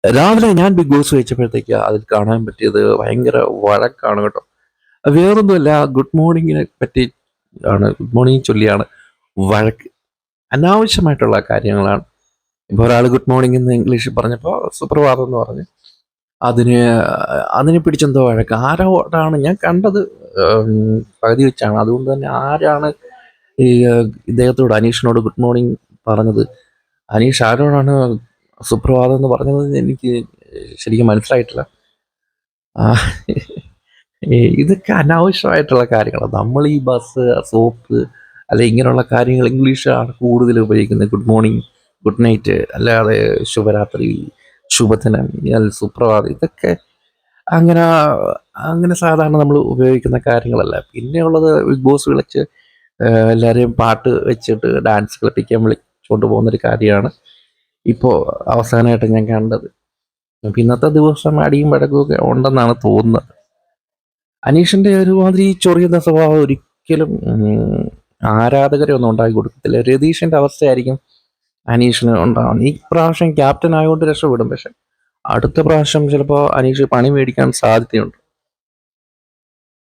രാവിലെ ഞാൻ big boss വെച്ചപ്പോഴത്തേക്ക് അതിൽ കാണാൻ പറ്റിയത് ഭയങ്കര വഴക്കാണ് കേട്ടോ. വേറൊന്നുമല്ല, ഗുഡ് മോർണിംഗിനെ പറ്റി ആണ്, ഗുഡ് മോർണിംഗ് ചൊല്ലിയാണ് വഴക്ക്. അനാവശ്യമായിട്ടുള്ള കാര്യങ്ങളാണ്. ഇപ്പോൾ ഒരാൾ ഗുഡ് മോർണിംഗ് എന്ന് ഇംഗ്ലീഷിൽ പറഞ്ഞപ്പോൾ സുപ്രഭാതം എന്ന് പറഞ്ഞ് അതിന് അതിനെ പിടിച്ചെന്തോ വഴക്ക്. ആരോടാണ് ഞാൻ കണ്ടത്? പകുതി വെച്ചാണ്. അതുകൊണ്ട് തന്നെ ആരാണ് ഈ ഇദ്ദേഹത്തോട്, അനീഷിനോട് ഗുഡ് മോർണിംഗ് പറഞ്ഞത്? അനീഷ് ആരോടാണ് സുപ്രഭാതം എന്ന് പറഞ്ഞത് എനിക്ക് ശരിക്കും മനസ്സിലായിട്ടില്ല. ആ, ഇതൊക്കെ അനാവശ്യമായിട്ടുള്ള കാര്യങ്ങളാണ്. നമ്മൾ ഈ ബസ്, സോപ്പ് അല്ലെ ഇങ്ങനെയുള്ള കാര്യങ്ങൾ ഇംഗ്ലീഷാണ് കൂടുതൽ ഉപയോഗിക്കുന്നത്. ഗുഡ് മോർണിംഗ്, ഗുഡ് നൈറ്റ്, അല്ലാതെ ശുഭരാത്രി, ശുഭദിനം, സുപ്രഭാതം, ഇതൊക്കെ അങ്ങനെ അങ്ങനെ സാധാരണ നമ്മൾ ഉപയോഗിക്കുന്ന കാര്യങ്ങളല്ല. പിന്നെയുള്ളത് ബിഗ് ബോസ് വിളിച്ച് എല്ലാവരെയും പാട്ട് വെച്ചിട്ട് ഡാൻസ് കളിപ്പിക്കാൻ വിളിച്ചുകൊണ്ട് പോകുന്നൊരു കാര്യമാണ് ഇപ്പോൾ അവസാനമായിട്ട് ഞാൻ കണ്ടത്. അപ്പം ഇന്നത്തെ ദിവസം അടിയും വഴക്കുമൊക്കെ ഉണ്ടെന്നാണ് തോന്നുന്നത്. അനീഷിൻ്റെ ഒരുമാതിരി ചൊറിയുന്ന സ്വഭാവം ഒരിക്കലും ആരാധകരെ ഒന്നും ഉണ്ടാക്കി കൊടുക്കത്തില്ല. രതീഷിൻ്റെ അവസ്ഥയായിരിക്കും അനീഷിന് ഉണ്ടാകുന്നത്. ഈ പ്രാവശ്യം ക്യാപ്റ്റൻ ആയതുകൊണ്ട് രക്ഷപ്പെടും, പക്ഷെ അടുത്ത പ്രാവശ്യം ചിലപ്പോൾ അനീഷ് പണി മേടിക്കാൻ സാധ്യതയുണ്ട്.